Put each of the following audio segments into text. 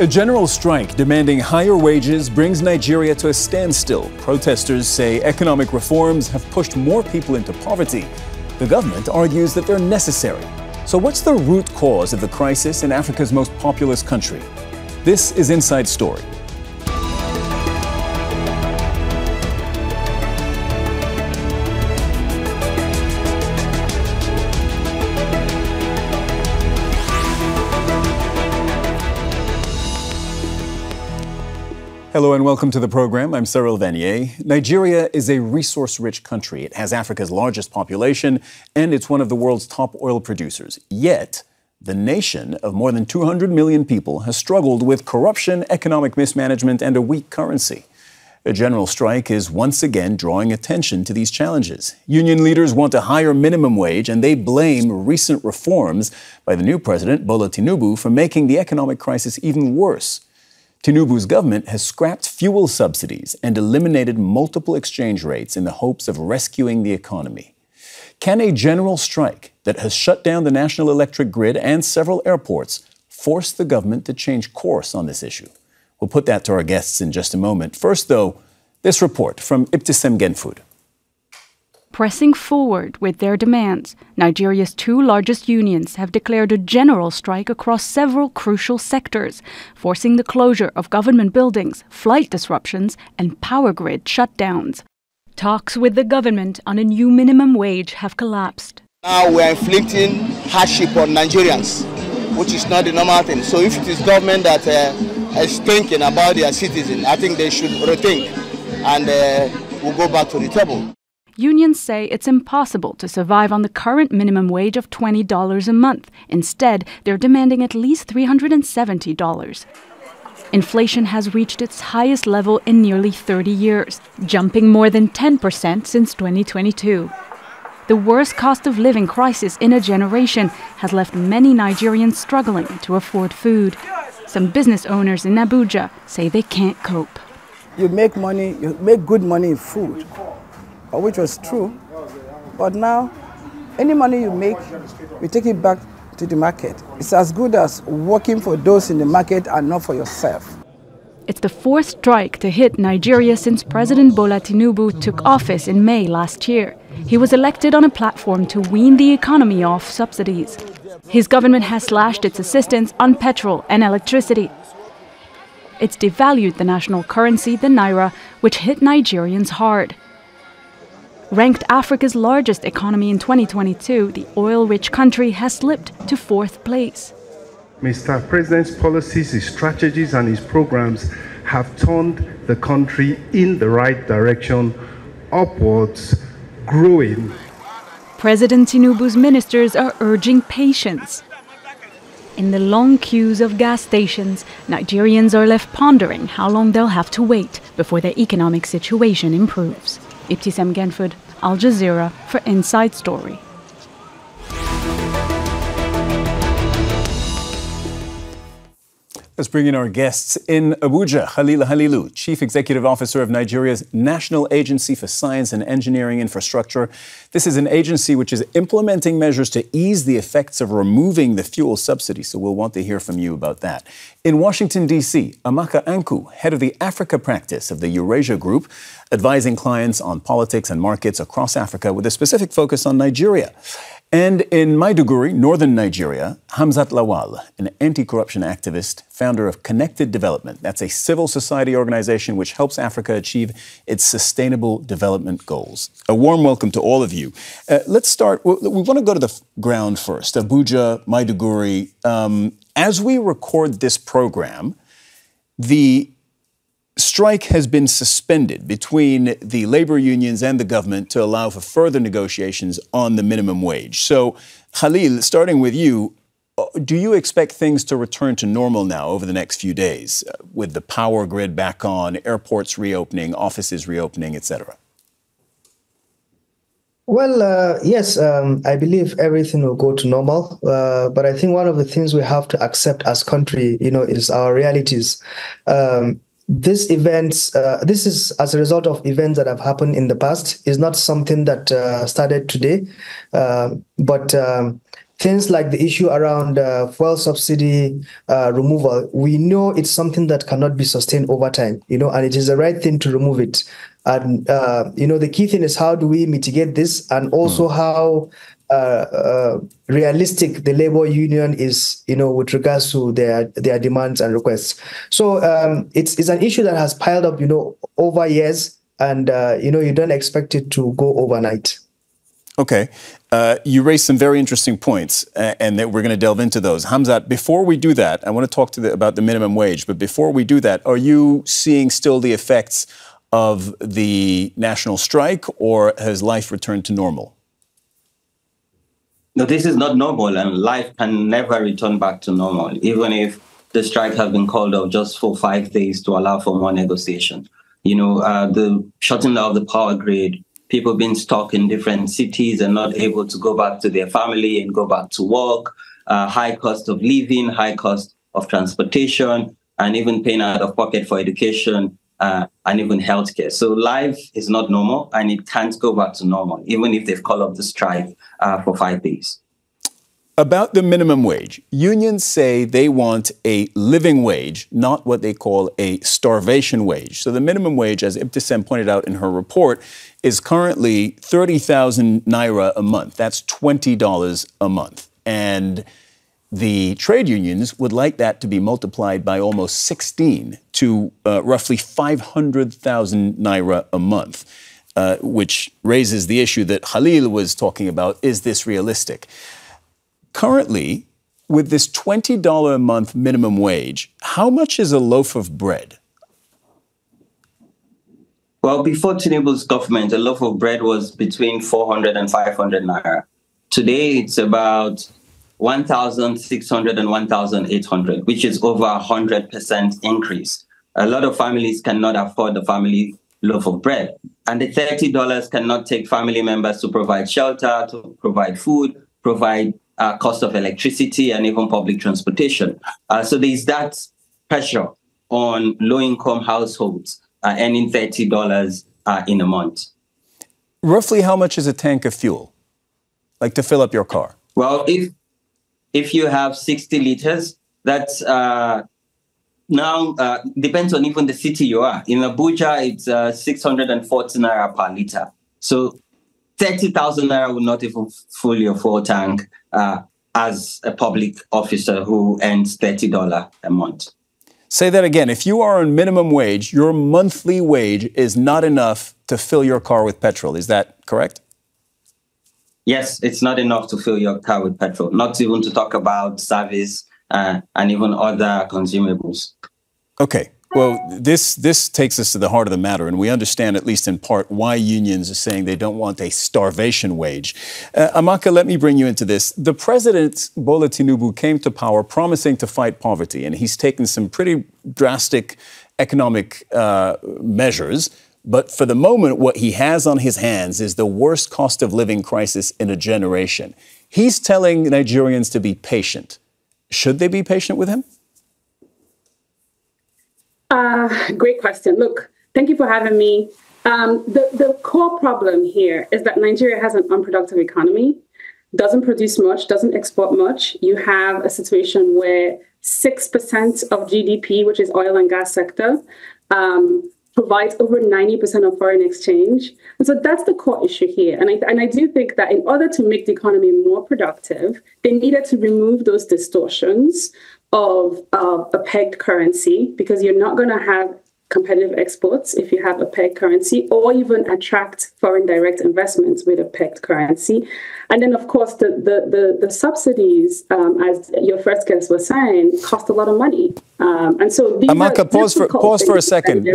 A general strike demanding higher wages brings Nigeria to a standstill. Protesters say economic reforms have pushed more people into poverty. The government argues that they're necessary. So what's the root cause of the crisis in Africa's most populous country? This is Inside Story. Hello and welcome to the program. I'm Cyril Vanier. Nigeria is a resource-rich country. It has Africa's largest population, and it's one of the world's top oil producers. Yet, the nation of more than 200 million people has struggled with corruption, economic mismanagement, and a weak currency. A general strike is once again drawing attention to these challenges. Union leaders want a higher minimum wage, and they blame recent reforms by the new president, Bola Tinubu, for making the economic crisis even worse. Tinubu's government has scrapped fuel subsidies and eliminated multiple exchange rates in the hopes of rescuing the economy. Can a general strike that has shut down the national electric grid and several airports force the government to change course on this issue? We'll put that to our guests in just a moment. First, though, this report from Ibtisam Genfood. Pressing forward with their demands, Nigeria's two largest unions have declared a general strike across several crucial sectors, forcing the closure of government buildings, flight disruptions, and power grid shutdowns. Talks with the government on a new minimum wage have collapsed. Now we are inflicting hardship on Nigerians, which is not the normal thing. So if it is government that is thinking about their citizens, I think they should rethink and we'll go back to the table. Unions say it's impossible to survive on the current minimum wage of $20 a month. Instead, they're demanding at least $370. Inflation has reached its highest level in nearly 30 years, jumping more than 10% since 2022. The worst cost of living crisis in a generation has left many Nigerians struggling to afford food. Some business owners in Abuja say they can't cope. You make money, you make good money in food, which was true, but now any money you make, you take it back to the market. It's as good as working for those in the market and not for yourself. It's the fourth strike to hit Nigeria since President Bola Tinubu took office in May last year. He was elected on a platform to wean the economy off subsidies. His government has slashed its assistance on petrol and electricity. It's devalued the national currency, the naira, which hit Nigerians hard. Ranked Africa's largest economy in 2022, the oil-rich country has slipped to fourth place. Mr. President's policies, his strategies and his programs have turned the country in the right direction, upwards, growing. President Tinubu's ministers are urging patience. In the long queues of gas stations, Nigerians are left pondering how long they'll have to wait before their economic situation improves. Ibtisam Genfood, Al Jazeera for Inside Story. Let's bring in our guests in Abuja. Khalil Halilu, Chief Executive Officer of Nigeria's National Agency for Science and Engineering Infrastructure. This is an agency which is implementing measures to ease the effects of removing the fuel subsidy, so we'll want to hear from you about that. In Washington, D.C., Amaka Anku, head of the Africa practice of the Eurasia Group, advising clients on politics and markets across Africa with a specific focus on Nigeria. And in Maiduguri, northern Nigeria, Hamzat Lawal, an anti-corruption activist, founder of Connected Development. That's a civil society organization which helps Africa achieve its sustainable development goals. A warm welcome to all of you. Let's start. We want to go to the ground first. Abuja, Maiduguri. As we record this program, the strike has been suspended between the labor unions and the government to allow for further negotiations on the minimum wage. So, Khalil, starting with you, do you expect things to return to normal now over the next few days with the power grid back on, airports reopening, offices reopening, etc.? Well, yes, I believe everything will go to normal. But I think one of the things we have to accept as country, is our realities. This is as a result of events that have happened in the past. It's not something that started today, but things like the issue around fuel subsidy removal, we know it's something that cannot be sustained over time, and it is the right thing to remove it. And, the key thing is how do we mitigate this, and also how realistic the labor union is, with regards to their demands and requests. So it's an issue that has piled up, over years, and, you don't expect it to go overnight. Okay. You raised some very interesting points, and that we're going to delve into those. Hamzat, before we do that, I want to talk about the minimum wage. But before we do that, are you seeing still the effects of the national strike, or has life returned to normal? No, this is not normal, and life can never return back to normal, even if the strike has been called off just for 5 days to allow for more negotiation. The shutting down of the power grid, people being stuck in different cities and not able to go back to their family and go back to work, high cost of living, high cost of transportation, and even paying out of pocket for education and even healthcare. So life is not normal, and it can't go back to normal, even if they've called off the strike for 5 days. About the minimum wage, unions say they want a living wage, not what they call a starvation wage. So the minimum wage, as Ibtisam pointed out in her report, is currently 30,000 naira a month. That's $20 a month. And the trade unions would like that to be multiplied by almost 16 to roughly 500,000 naira a month, which raises the issue that Khalil was talking about. Is this realistic? Currently, with this $20 a month minimum wage, how much is a loaf of bread? Well, before Tinubu's government, a loaf of bread was between 400 and 500 naira. Today, it's about 1,600 and 1,800, which is over 100% increase. A lot of families cannot afford the family loaf of bread. And the $30 cannot take family members to provide shelter, to provide food, provide cost of electricity, and even public transportation. So there's that pressure on low-income households earning $30 in a month. Roughly how much is a tank of fuel, like to fill up your car? Well, if you have 60 liters, that's now depends on even the city you are. In Abuja, it's 640 naira per liter. So 30,000 naira will not even fill your full tank as a public officer who earns $30 a month. Say that again. If you are on minimum wage, your monthly wage is not enough to fill your car with petrol. Is that correct? Yes, it's not enough to fill your car with petrol, not even to talk about service and even other consumables. Okay. Well, this takes us to the heart of the matter, and we understand, at least in part, why unions are saying they don't want a starvation wage. Amaka, let me bring you into this. The president, Bola Tinubu, came to power promising to fight poverty, and he's taken some pretty drastic economic measures. But for the moment, what he has on his hands is the worst cost of living crisis in a generation. He's telling Nigerians to be patient. Should they be patient with him? Great question. Look, thank you for having me. The core problem here is that Nigeria has an unproductive economy, doesn't produce much, doesn't export much. You have a situation where 6% of GDP, which is oil and gas sector, provides over 90% of foreign exchange. And so that's the core issue here. And I do think that in order to make the economy more productive, they needed to remove those distortions of a pegged currency, because you're not going to have competitive exports if you have a pegged currency, or even attract foreign direct investments with a pegged currency. And then, of course, the subsidies, as your first guest was saying, cost a lot of money. And so these Amaka, pause for a second.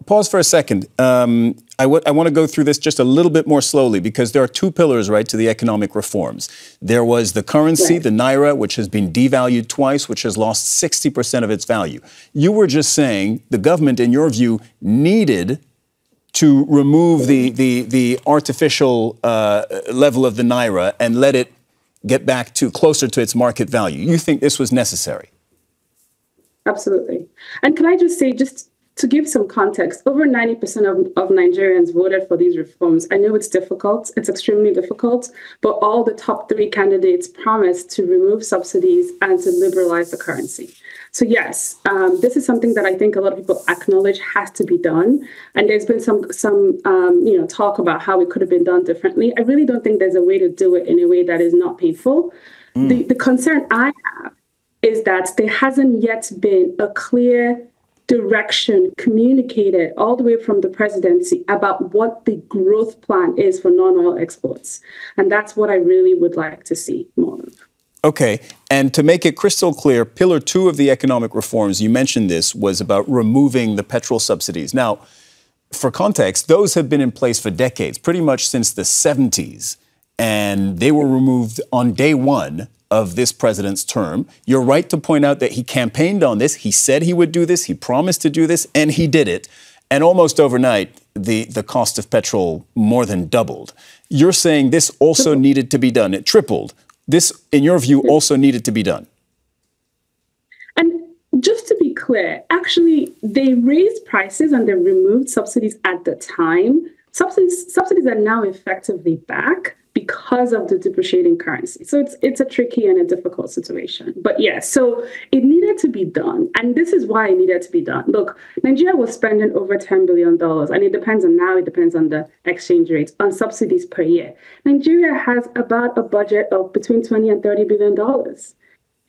Pause for a second. I want to go through this just a little bit more slowly, because there are two pillars, right, to the economic reforms. There was the currency, right, the naira, which has been devalued twice, which has lost 60% of its value. You were just saying the government, in your view, needed to remove the artificial level of the naira and let it get back to closer to its market value. You think this was necessary? Absolutely. And can I just say, just to give some context, over 90% of Nigerians voted for these reforms. I know it's difficult, it's extremely difficult, but all the top 3 candidates promised to remove subsidies and to liberalize the currency. So yes, this is something that I think a lot of people acknowledge has to be done. And there's been some talk about how it could have been done differently. I really don't think there's a way to do it in a way that is not painful. The concern I have is that there hasn't yet been a clear direction communicated all the way from the presidency about what the growth plan is for non-oil exports. And that's what I really would like to see more of. Okay, and to make it crystal clear, Pillar 2 of the economic reforms, you mentioned this, was about removing the petrol subsidies. Now, for context, those have been in place for decades, pretty much since the 70s, and they were removed on day one of this president's term. You're right to point out that he campaigned on this, he said he would do this, he promised to do this, and he did it. And almost overnight, the cost of petrol more than doubled. You're saying this also needed to be done, it tripled. This, in your view, also needed to be done. And just to be clear, actually, they raised prices and they removed subsidies at the time. Subsidies are now effectively back because of the depreciating currency. So it's a tricky and a difficult situation. But yeah, so it needed to be done. And this is why it needed to be done. Look, Nigeria was spending over $10 billion, and it depends on the exchange rates, on subsidies per year. Nigeria has about a budget of between $20 and $30 billion.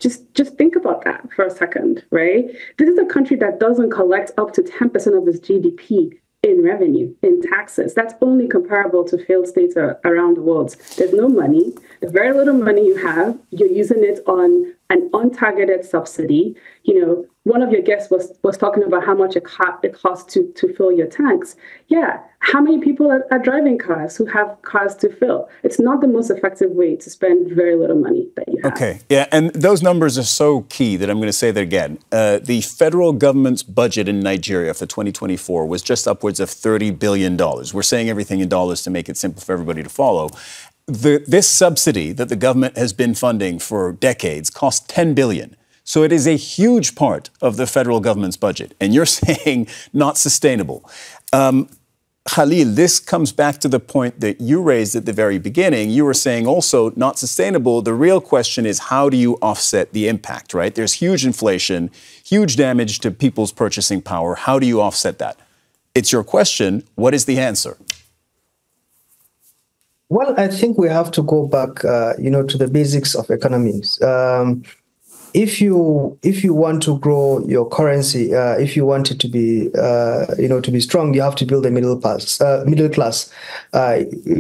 Just think about that for a second, right? This is a country that doesn't collect up to 10% of its GDP in revenue, in taxes. That's only comparable to failed states around the world. There's no money. The very little money you have, you're using it on an untargeted subsidy. You know, one of your guests was talking about how much it costs to fill your tanks. Yeah, how many people are driving cars who have cars to fill? It's not the most effective way to spend very little money that you have. Okay, yeah, and those numbers are so key that I'm going to say that again. The federal government's budget in Nigeria for 2024 was just upwards of $30 billion. We're saying everything in dollars to make it simple for everybody to follow. This subsidy that the government has been funding for decades cost $10 billion. So it is a huge part of the federal government's budget. And you're saying not sustainable. Khalil, this comes back to the point that you raised at the very beginning. You were saying also not sustainable. The real question is, how do you offset the impact, right? There's huge inflation, huge damage to people's purchasing power. How do you offset that? It's your question. What is the answer? Well, I think we have to go back, to the basics of economics. If you want to grow your currency, if you want it to be, to be strong, you have to build a middle class,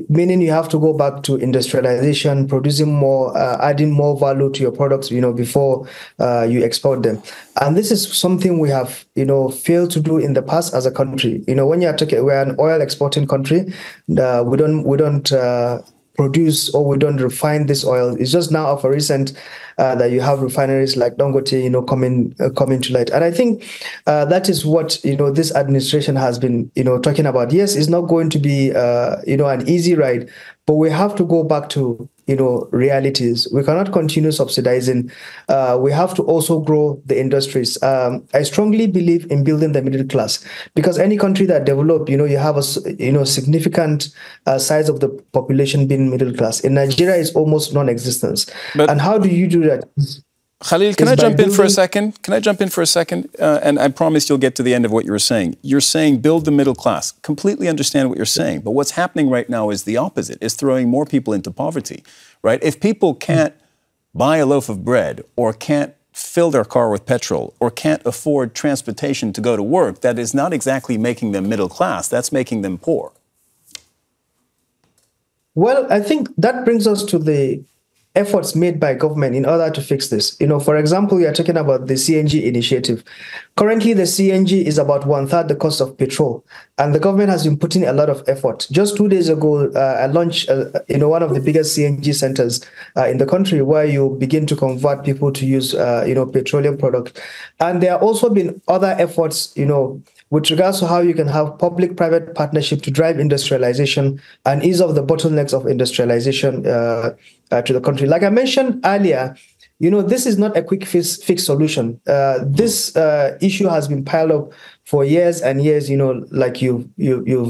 meaning you have to go back to industrialization, producing more, adding more value to your products, before you export them. And this is something we have, failed to do in the past as a country. When you're talking, we're an oil exporting country. We don't produce or we don't refine this oil. It's just now of a recent that you have refineries like Dangote, coming to light. And I think that is what, this administration has been, talking about. Yes, it's not going to be, an easy ride, but we have to go back to, realities. We cannot continue subsidizing. We have to also grow the industries. I strongly believe in building the middle class, because any country that develop, you have a, significant size of the population being middle class. In Nigeria, it's almost non-existent. And how do you do that? Khalil, can I jump in for a second? Can I jump in for a second? And I promise you'll get to the end of what you were saying. You're saying build the middle class. Completely understand what you're saying. But what's happening right now is the opposite. It's throwing more people into poverty, right? If people can't buy a loaf of bread or can't fill their car with petrol or can't afford transportation to go to work, that is not exactly making them middle class. That's making them poor. Well, I think that brings us to the efforts made by government in order to fix this. For example, we are talking about the CNG initiative. Currently, the CNG is about 1/3 the cost of petrol, and the government has been putting a lot of effort. Just 2 days ago, I launched, one of the biggest CNG centers in the country, where you begin to convert people to use, petroleum products. And there have also been other efforts, with regards to how you can have public-private partnership to drive industrialization and ease of the bottlenecks of industrialization to the country. Like I mentioned earlier, this is not a quick fix solution. This issue has been piled up for years and years, like you've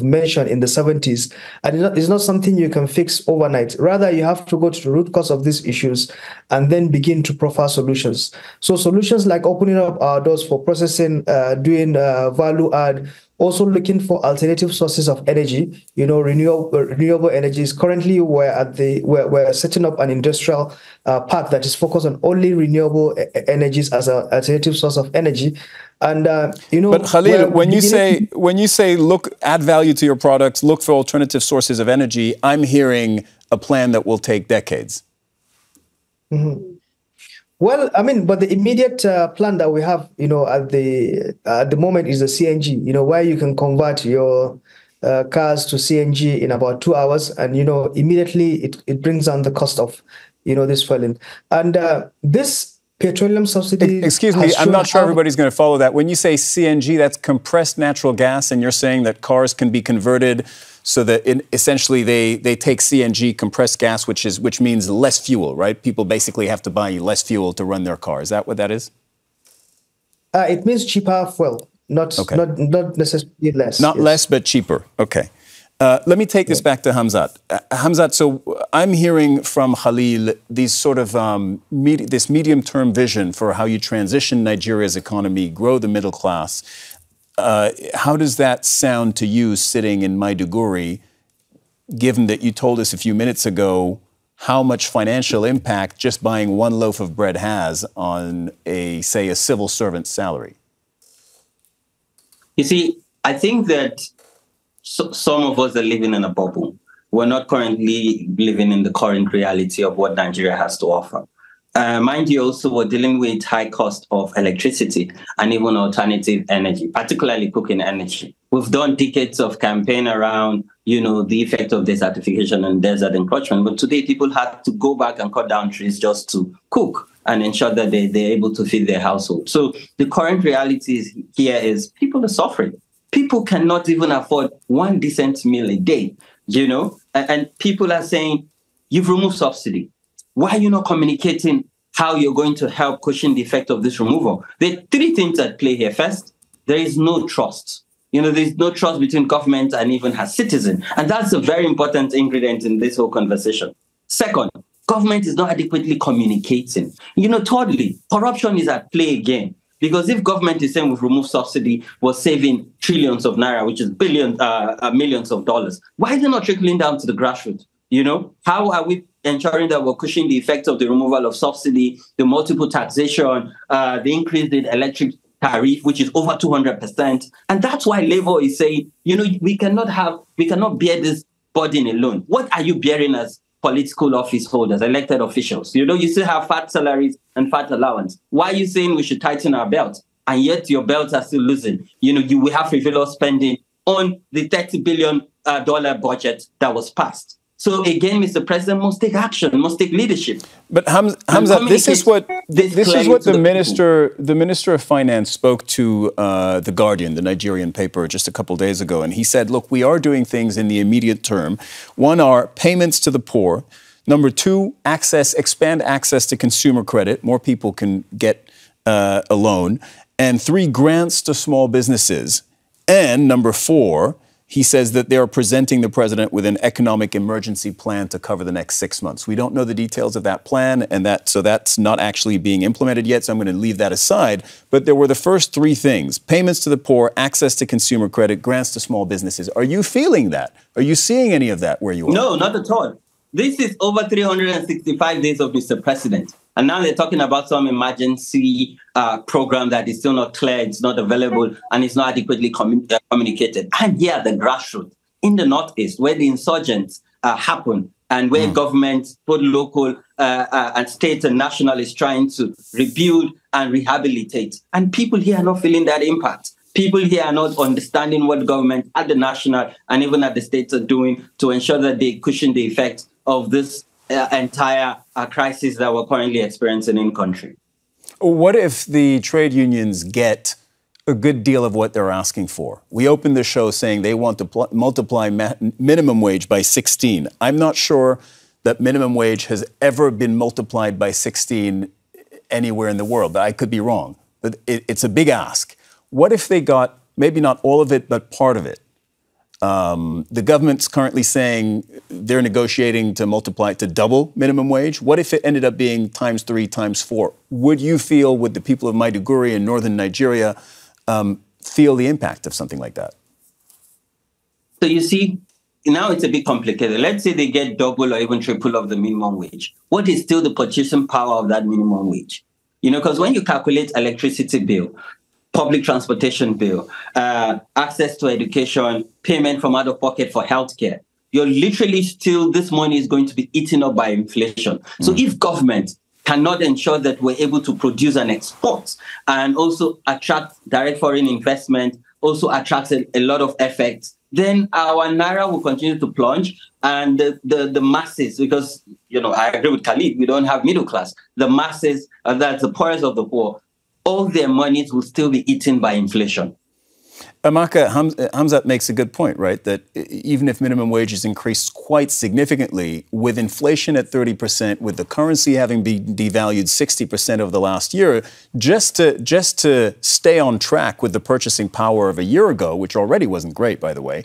mentioned in the 70s. And it's not something you can fix overnight. Rather, you have to go to the root cause of these issues and then begin to proffer solutions. So solutions like opening up our doors for processing, doing value add, also looking for alternative sources of energy, renewable energies. Currently, we're setting up an industrial park that is focused on only renewable energies as an alternative source of energy. And but Khalil, when you say look, add value to your products, look for alternative sources of energy, I'm hearing a plan that will take decades. Mm-hmm. Well, I mean, but the immediate plan that we have, at the moment is the CNG, where you can convert your cars to CNG in about 2 hours, and immediately it brings down the cost of this fueling. And this petroleum subsidy. Excuse me, I'm not sure everybody's going to follow that. When you say CNG, that's compressed natural gas, and you're saying that cars can be converted so that essentially they take CNG, compressed gas, which means less fuel, right? People basically have to buy less fuel to run their car. Is that what that is? It means cheaper fuel, not necessarily less. Not less, but cheaper. Okay. Let me take this back to Hamzat. Hamzat, so I'm hearing from Khalil these sort of this medium-term vision for how you transition Nigeria's economy, grow the middle class. How does that sound to you sitting in Maiduguri, given that you told us a few minutes ago how much financial impact just buying one loaf of bread has on, say, a civil servant's salary? You see, I think that some of us are living in a bubble. We're not currently living in the current reality of what Nigeria has to offer. Mind you, also, we're dealing with high cost of electricity and even alternative energy, particularly cooking energy. We've done decades of campaign around, the effect of desertification and desert encroachment. But today, people have to go back and cut down trees just to cook and ensure that they're able to feed their household. So the current reality here is people are suffering. People cannot even afford one decent meal a day, and people are saying, you've removed subsidy. Why are you not communicating how you're going to help cushion the effect of this removal? There are three things at play here. First, there is no trust. There's no trust between government and even her citizen. And that's a very important ingredient in this whole conversation. Second, government is not adequately communicating. Thirdly, corruption is at play again. Because if government is saying we've removed subsidy, we're saving trillions of naira, which is millions of dollars, why is it not trickling down to the grassroots? How are we ensuring that we're cushioning the effects of the removal of subsidy, the multiple taxation, the increase in electric tariff, which is over 200%? And that's why Labour is saying, we cannot bear this burden alone. What are you bearing as political office holders, elected officials? You still have fat salaries and fat allowance. Why are you saying we should tighten our belt? And yet your belts are still losing. We have frivolous spending on the $30 billion budget that was passed. So again, Mr. President must take action, must take leadership. But Hamzat, this is what the Minister of Finance spoke to The Guardian, the Nigerian paper, just a couple of days ago. And he said, look, we are doing things in the immediate term. One are payments to the poor. Number two, expand access to consumer credit. More people can get a loan. And three, grants to small businesses. And number four, he says that they are presenting the president with an economic emergency plan to cover the next 6 months. We don't know the details of that plan, and so that's not actually being implemented yet, so I'm going to leave that aside. But there were the first three things: payments to the poor, access to consumer credit, grants to small businesses. Are you feeling that? Are you seeing any of that where you are? No, not at all. This is over 365 days of Mr. President. And now they're talking about some emergency program that is still not clear, it's not available, and it's not adequately communicated. And here, the grassroots in the Northeast, where the insurgents happen, and where government, both local and state and national, is trying to rebuild and rehabilitate. And people here are not feeling that impact. People here are not understanding what government at the national and even at the states are doing to ensure that they cushion the effects of this entire crisis that we're currently experiencing in country. What if the trade unions get a good deal of what they're asking for? We opened the show saying they want to multiply minimum wage by 16. I'm not sure that minimum wage has ever been multiplied by 16 anywhere in the world, but I could be wrong. But it's a big ask. What if they got maybe not all of it, but part of it. The government's currently saying they're negotiating to double minimum wage. What if it ended up being times 3, times 4? Would the people of Maiduguri in northern Nigeria feel the impact of something like that? So you see, now it's a bit complicated. Let's say they get double or even triple of the minimum wage. What is still the purchasing power of that minimum wage? Because when you calculate electricity bill, public transportation bill, access to education, payment from out of pocket for healthcare, you're literally still, this money is going to be eaten up by inflation. So if government cannot ensure that we're able to produce and export and also attract direct foreign investment, also attracts a lot of effects, then our naira will continue to plunge, and the masses, because, I agree with Khalil, we don't have middle class. The masses, that's the poorest of the poor, all their monies will still be eaten by inflation. Amaka, Hamzat makes a good point, right? That even if minimum wages increase quite significantly, with inflation at 30%, with the currency having been devalued 60% over the last year, just to stay on track with the purchasing power of a year ago, which already wasn't great, by the way,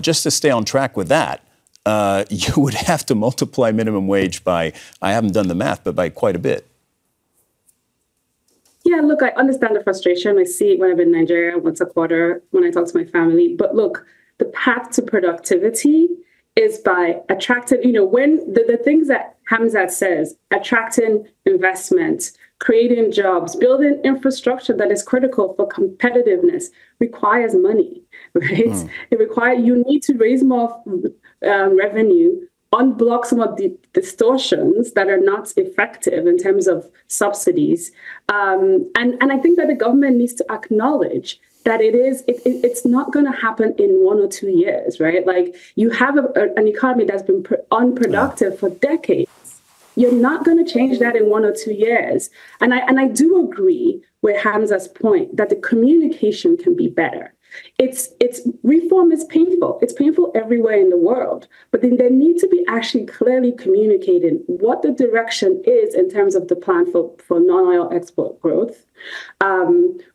just to stay on track with that, you would have to multiply minimum wage by, I haven't done the math, but by quite a bit. Yeah, look, I understand the frustration. I see it when I'm in Nigeria once a quarter when I talk to my family. But look, the path to productivity is by attracting, when the things that Hamzat says, attracting investment, creating jobs, building infrastructure that is critical for competitiveness requires money, right? You need to raise more revenue, unblock some of the distortions that are not effective in terms of subsidies. And I think that the government needs to acknowledge that it's not going to happen in 1 or 2 years, right? Like, you have an economy that's been unproductive for decades. You're not going to change that in 1 or 2 years. And I do agree with Hamza's point that the communication can be better. Reform is painful. It's painful everywhere in the world. But then there needs to be actually clearly communicating what the direction is in terms of the plan for non-oil export growth,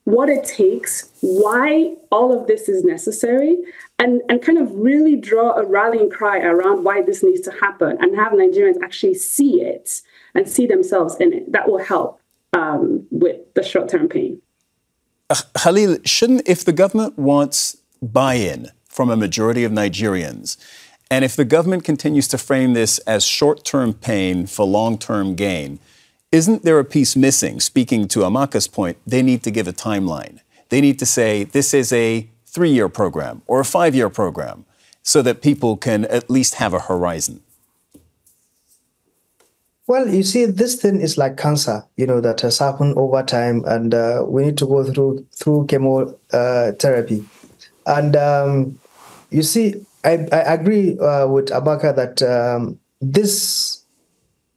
what it takes, why all of this is necessary, and kind of really draw a rallying cry around why this needs to happen and have Nigerians actually see it and see themselves in it. That will help with the short-term pain. Khalil, if the government wants buy-in from a majority of Nigerians, and if the government continues to frame this as short-term pain for long-term gain, isn't there a piece missing? Speaking to Amaka's point, they need to give a timeline. They need to say this is a 3-year program or a 5-year program so that people can at least have a horizon. Well, you see, this thing is like cancer, that has happened over time, and we need to go through chemotherapy. And you see, I agree with Amaka that this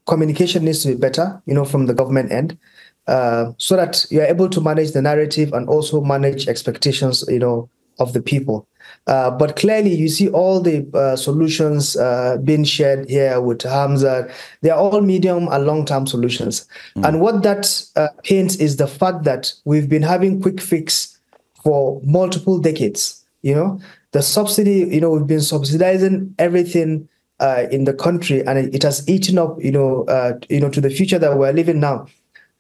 communication needs to be better, from the government end, so that you're able to manage the narrative and also manage expectations, of the people. But clearly, you see all the solutions being shared here with Hamzat. They are all medium and long-term solutions. And what that paints is the fact that we've been having quick fix for multiple decades. The subsidy, we've been subsidizing everything in the country, and it has eaten up, to the future that we're living now.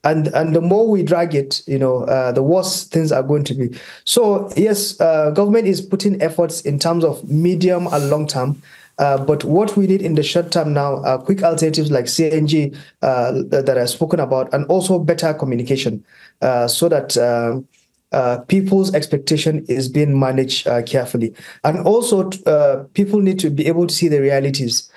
And the more we drag it, the worse things are going to be. So yes, government is putting efforts in terms of medium and long term. But what we need in the short term now are quick alternatives like CNG that I've spoken about, and also better communication so that people's expectation is being managed carefully. And also people need to be able to see the realities.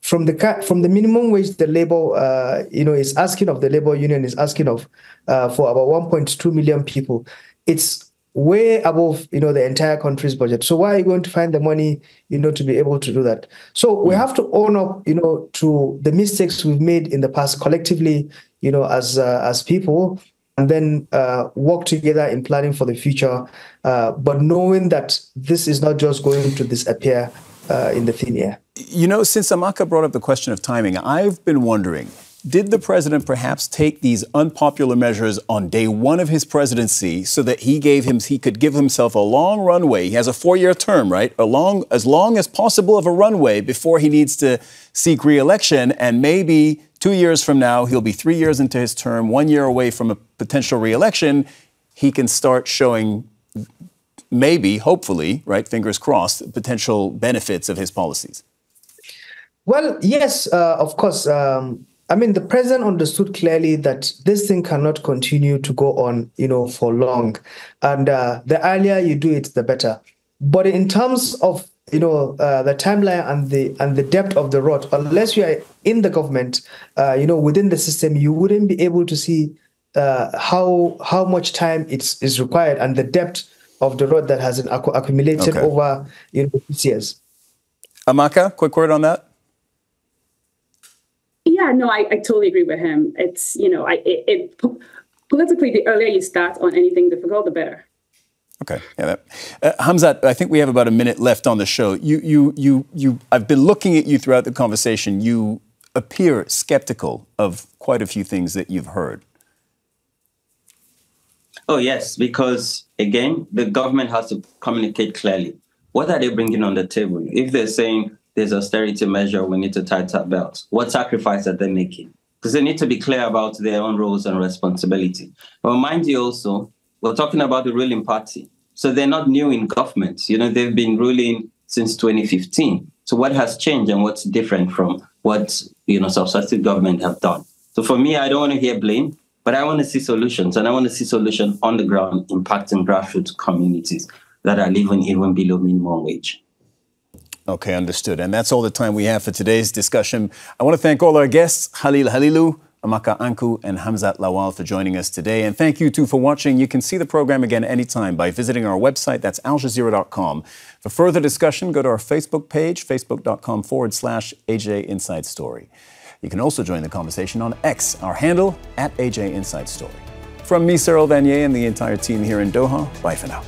From the minimum wage, the labor, is asking of, the labor union is asking of for about 1.2 million people. It's way above, the entire country's budget. So where are you going to find the money, to be able to do that? So we have to own up, to the mistakes we've made in the past collectively, as people, and then work together in planning for the future, but knowing that this is not just going to disappear in the thin air. Since Amaka brought up the question of timing, I've been wondering, Did the president perhaps take these unpopular measures on day one of his presidency so that he could give himself a long runway? He has a 4-year term, right? As long as possible of a runway before he needs to seek re-election. And maybe 2 years from now, he'll be 3 years into his term, 1 year away from a potential re-election. He can start showing maybe, hopefully, right, fingers crossed, potential benefits of his policies. Well, yes, of course. I mean, the president understood clearly that this thing cannot continue to go on, for long. And the earlier you do it, the better. But in terms of, the timeline and the depth of the rot, unless you are in the government, within the system, you wouldn't be able to see how much time is required and the depth of the rot that has accumulated over 6 years. Amaka, quick word on that. Yeah, no, I totally agree with him. It's, politically, the earlier you start on anything difficult, the better. Okay. Yeah. Hamzat, I think we have about a minute left on the show. I've been looking at you throughout the conversation. You appear skeptical of quite a few things that you've heard. Oh, yes, because, again, the government has to communicate clearly. What are they bringing on the table? If they're saying there's austerity measure, we need to tighten our belts, what sacrifice are they making? Because they need to be clear about their own roles and responsibility. But mind you also, we're talking about the ruling party. So they're not new in government. They've been ruling since 2015. So what has changed and what's different from what, substantive government have done? So for me, I don't want to hear blame, but I want to see solutions. And I want to see solutions on the ground impacting grassroots communities that are living even below minimum wage. Okay, understood. And that's all the time we have for today's discussion. I want to thank all our guests, Khalil, Halilu, Amaka, Anku, and Hamzat Lawal for joining us today. And thank you, too, for watching. You can see the program again anytime by visiting our website. That's aljazeera.com. For further discussion, go to our Facebook page, facebook.com/AJ Inside Story. You can also join the conversation on X, our handle, @AJ Inside Story. From me, Cyril, Vanier, and the entire team here in Doha, bye for now.